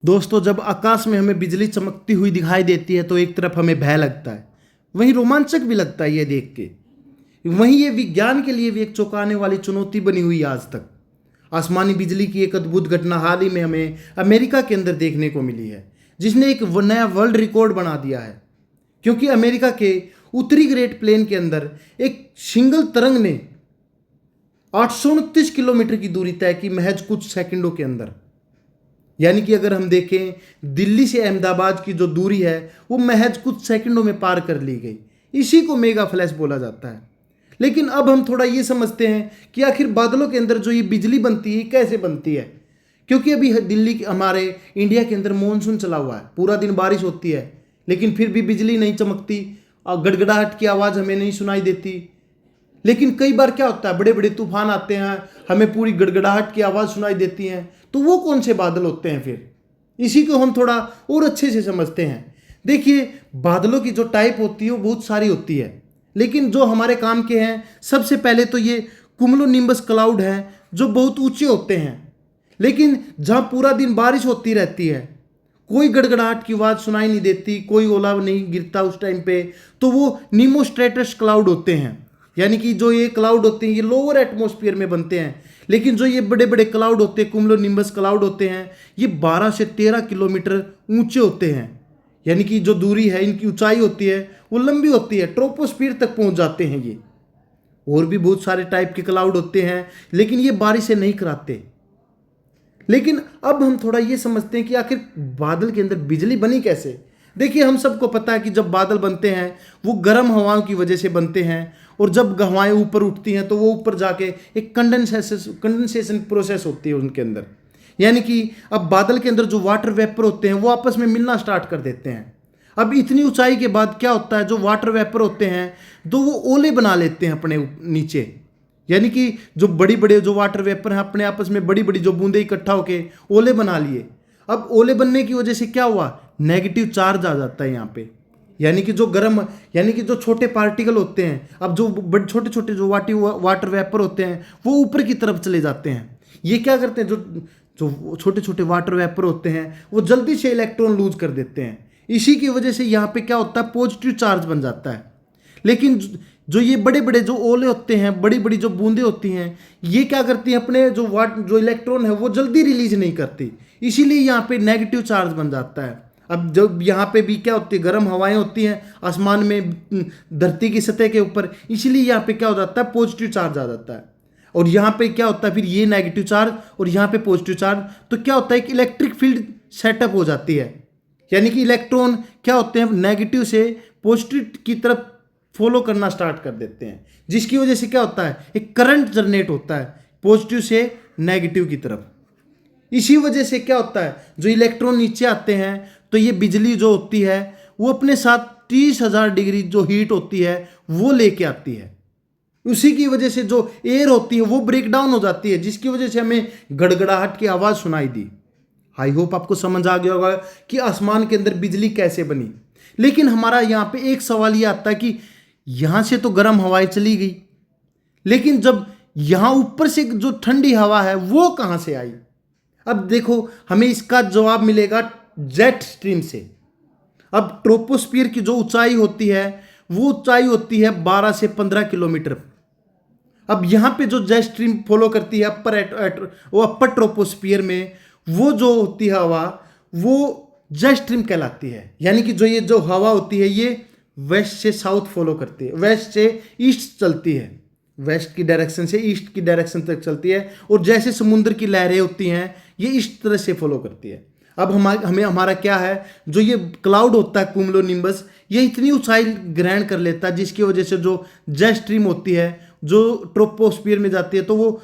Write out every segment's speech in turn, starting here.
दोस्तों, जब आकाश में हमें बिजली चमकती हुई दिखाई देती है तो एक तरफ हमें भय लगता है, वहीं रोमांचक भी लगता है ये देख के। वहीं ये विज्ञान के लिए भी एक चौंकाने वाली चुनौती बनी हुई है आज तक। आसमानी बिजली की एक अद्भुत घटना हाल ही में हमें अमेरिका के अंदर देखने को मिली है, जिसने एक नया वर्ल्ड रिकॉर्ड बना दिया है। क्योंकि अमेरिका के उत्तरी ग्रेट प्लेन के अंदर एक सिंगल तरंग ने 829 किलोमीटर की दूरी तय की महज कुछ सेकंडों के अंदर। यानी कि अगर हम देखें, दिल्ली से अहमदाबाद की जो दूरी है वो महज कुछ सेकंडों में पार कर ली गई। इसी को मेगा फ्लैश बोला जाता है। लेकिन अब हम थोड़ा ये समझते हैं कि आखिर बादलों के अंदर जो ये बिजली बनती है कैसे बनती है। क्योंकि अभी दिल्ली हमारे इंडिया के अंदर मानसून चला हुआ है, पूरा दिन बारिश होती है, लेकिन फिर भी बिजली नहीं चमकती और गड़गड़ाहट की आवाज़ हमें नहीं सुनाई देती। लेकिन कई बार क्या होता है, बड़े बड़े तूफान आते हैं, हमें पूरी गड़गड़ाहट की आवाज़ सुनाई देती है। तो वो कौन से बादल होते हैं फिर? इसी को हम थोड़ा और अच्छे से समझते हैं। देखिए, बादलों की जो टाइप होती है वो बहुत सारी होती है, लेकिन जो हमारे काम के हैं, सबसे पहले तो ये कुमुलोनिम्बस क्लाउड हैं, जो बहुत ऊंचे होते हैं, लेकिन जहाँ पूरा दिन बारिश होती रहती है, कोई गड़गड़ाहट की आवाज़ सुनाई नहीं देती, कोई ओला नहीं गिरता उस टाइम पे, तो वो निमोस्ट्रेटस क्लाउड होते हैं। यानी कि जो ये क्लाउड होते हैं ये लोअर एटमॉस्फेयर में बनते हैं। लेकिन जो ये बड़े बड़े क्लाउड होते हैं, कुमुलोनिम्बस क्लाउड होते हैं, ये 12 से 13 किलोमीटर ऊंचे होते हैं। यानी कि जो दूरी है, इनकी ऊंचाई होती है वो लंबी होती है, ट्रोपोस्फीयर तक पहुंच जाते हैं ये। और भी बहुत सारे टाइप के क्लाउड होते हैं, लेकिन ये बारिशें नहीं कराते। लेकिन अब हम थोड़ा ये समझते हैं कि आखिर बादल के अंदर बिजली बनी कैसे। देखिए, हम सबको पता है कि जब बादल बनते हैं वो गर्म हवाओं की वजह से बनते हैं, और जब हवाएं ऊपर उठती हैं तो वो ऊपर जाके एक कंडेंसेशन प्रोसेस होती है उनके अंदर। यानी कि अब बादल के अंदर जो वाटर वेपर होते हैं वो आपस में मिलना स्टार्ट कर देते हैं। अब इतनी ऊंचाई के बाद क्या होता है, जो वाटर वेपर होते हैं तो वो ओले बना लेते हैं अपने नीचे। यानी कि जो बड़ी बड़े जो वाटर वेपर हैं अपने आपस में बड़ी बड़ी जो बूंदे इकट्ठा होके ओले बना लिए। अब ओले बनने की वजह से क्या हुआ, नेगेटिव चार्ज आ जाता है यहाँ पे। यानी कि जो गर्म, यानी कि जो छोटे पार्टिकल होते हैं, अब जो बड़े छोटे छोटे जो वाटर वेपर होते हैं वो ऊपर की तरफ चले जाते हैं। ये क्या करते हैं, जो जो छोटे छोटे वाटर वेपर होते हैं वो जल्दी से इलेक्ट्रॉन लूज कर देते हैं। इसी की वजह से यहाँ पे क्या होता है, पॉजिटिव चार्ज बन जाता है। लेकिन जो ये बड़े बड़े जो ओले होते हैं, बड़ी बड़ी जो बूंदें होती हैं, ये क्या करती हैं, अपने जो इलेक्ट्रॉन है वो जल्दी रिलीज नहीं करती, इसीलिए यहाँ पे नेगेटिव चार्ज बन जाता है। अब जब यहाँ पे भी क्या होती है, गर्म हवाएं होती हैं आसमान में, धरती की सतह के ऊपर, इसीलिए यहाँ पे क्या हो जाता है, पॉजिटिव चार्ज आ जाता है। और यहाँ पे क्या होता है, फिर ये नेगेटिव चार्ज और यहाँ पे पॉजिटिव चार्ज, तो क्या होता है, एक इलेक्ट्रिक फील्ड सेटअप हो जाती है। यानी कि इलेक्ट्रॉन क्या होते हैं, नेगेटिव से पॉजिटिव की तरफ फॉलो करना स्टार्ट कर देते हैं, जिसकी वजह से क्या होता है, एक करंट जनरेट होता है पॉजिटिव से नेगेटिव की तरफ। इसी वजह से क्या होता है, जो इलेक्ट्रॉन नीचे आते हैं तो ये बिजली जो होती है वो अपने साथ 30,000 डिग्री जो हीट होती है वो लेके आती है। उसी की वजह से जो एयर होती है वो ब्रेक डाउन हो जाती है, जिसकी वजह से हमें गड़गड़ाहट की आवाज़ सुनाई दी। आई होप आपको समझ आ गया होगा कि आसमान के अंदर बिजली कैसे बनी। लेकिन हमारा यहाँ पे एक सवाल ये आता है कि यहाँ से तो गर्म हवाएं चली गई, लेकिन जब यहाँ ऊपर से जो ठंडी हवा है वो कहाँ से आई। अब देखो, हमें इसका जवाब मिलेगा जेट स्ट्रीम से। अब ट्रोपोस्फियर की जो ऊंचाई होती है वो ऊंचाई होती है 12 से 15 किलोमीटर। अब यहाँ पे जो जेट स्ट्रीम फॉलो करती है अपर ट्रोपोस्फियर में, वो जो होती है हवा वो जेट स्ट्रीम कहलाती है। यानी कि जो ये जो हवा होती है ये वेस्ट से साउथ फॉलो करती है, वेस्ट से ईस्ट चलती है, वेस्ट की डायरेक्शन से ईस्ट की डायरेक्शन तक चलती है। और जैसे समुद्र की लहरें होती हैं ये इस तरह से फॉलो करती है। अब हमारा क्या है, जो ये क्लाउड होता है कुमुलोनिम्बस, ये इतनी ऊंचाई ग्रहण कर लेता है जिसकी वजह से जो जेट स्ट्रीम होती है जो ट्रोपोस्फियर में जाती है तो वो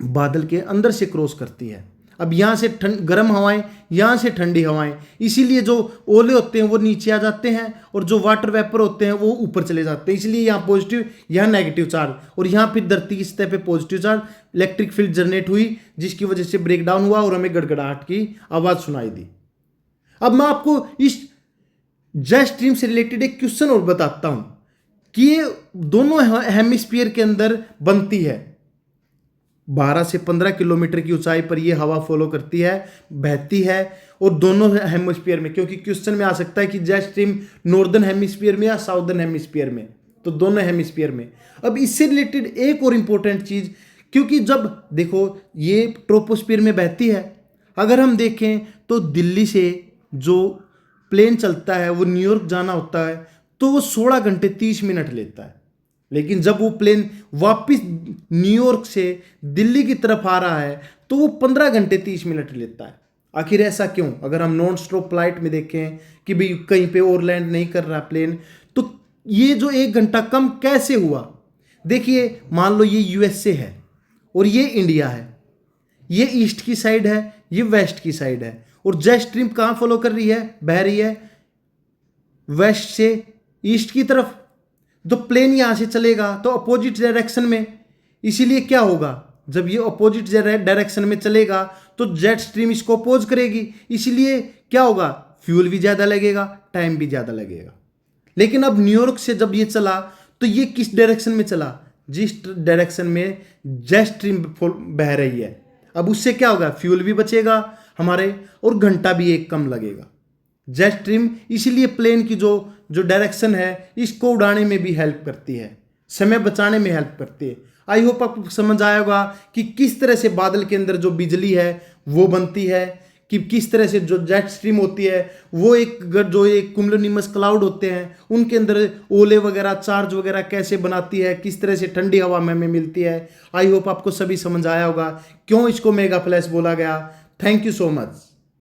बादल के अंदर से क्रॉस करती है। अब यहाँ से गर्म हवाएं, यहाँ से ठंडी हवाएं, इसीलिए जो ओले होते हैं वो नीचे आ जाते हैं और जो वाटर वेपर होते हैं वो ऊपर चले जाते हैं। इसलिए यहाँ पॉजिटिव, यहाँ नेगेटिव चार्ज, और यहाँ फिर धरती की सतह पे positive charge, electric field generate हुई जिसकी वजह से ब्रेक डाउन हुआ और हमें गड़गड़ाहट की आवाज़ सुनाई दी। अब मैं आपको इस जेट स्ट्रीम से रिलेटेड एक क्वेश्चन और बताता हूँ कि ये दोनों हेमिस्फीयर के अंदर बनती है। 12 से 15 किलोमीटर की ऊंचाई पर ये हवा फॉलो करती है, बहती है, और दोनों हेमिस्फीयर में, क्योंकि क्वेश्चन में आ सकता है कि जेट स्ट्रीम नॉर्दर्न हेमिस्फीयर में या साउदर्न हेमिस्फीयर में, तो दोनों हेमिस्फीयर में। अब इससे रिलेटेड एक और इम्पोर्टेंट चीज, क्योंकि जब देखो ये ट्रोपोस्फीयर में बहती है, अगर हम देखें तो दिल्ली से जो प्लेन चलता है वो न्यूयॉर्क जाना होता है तो वो 16 घंटे 30 मिनट लेता है, लेकिन जब वो प्लेन वापस न्यूयॉर्क से दिल्ली की तरफ आ रहा है तो वो 15 घंटे 30 मिनट लेता है। आखिर ऐसा क्यों? अगर हम नॉन स्टॉप फ्लाइट में देखें कि भाई कहीं पे और लैंड नहीं कर रहा प्लेन, तो ये जो 1 घंटा कम कैसे हुआ? देखिए, मान लो ये यूएसए है और ये इंडिया है, ये ईस्ट की साइड है, ये वेस्ट की साइड है, और जेट स्ट्रीम कहाँ फॉलो कर रही है, बह रही है वेस्ट से ईस्ट की तरफ। तो प्लेन यहां से चलेगा तो अपोजिट डायरेक्शन में, इसीलिए क्या होगा, जब ये अपोजिट डायरेक्शन में चलेगा तो जेट स्ट्रीम इसको अपोज करेगी, इसीलिए क्या होगा, फ्यूल भी ज्यादा लगेगा, टाइम भी ज्यादा लगेगा। लेकिन अब न्यूयॉर्क से जब ये चला तो ये किस डायरेक्शन में चला, जिस डायरेक्शन में जेट स्ट्रीम बह रही है। अब उससे क्या होगा, फ्यूल भी बचेगा हमारे और घंटा भी एक कम लगेगा। जेट स्ट्रीम इसीलिए प्लेन की जो डायरेक्शन है इसको उड़ाने में भी हेल्प करती है, समय बचाने में हेल्प करती है। आई होप आपको समझ आया होगा कि किस तरह से बादल के अंदर जो बिजली है वो बनती है, कि किस तरह से जो जेट स्ट्रीम होती है वो जो एक कुमुलोनिमस क्लाउड होते हैं उनके अंदर ओले वगैरह चार्ज वगैरह कैसे बनाती है, किस तरह से ठंडी हवा में मिलती है। आई होप आपको सभी समझ आया होगा क्यों इसको मेगा फ्लैश बोला गया। Thank you so much.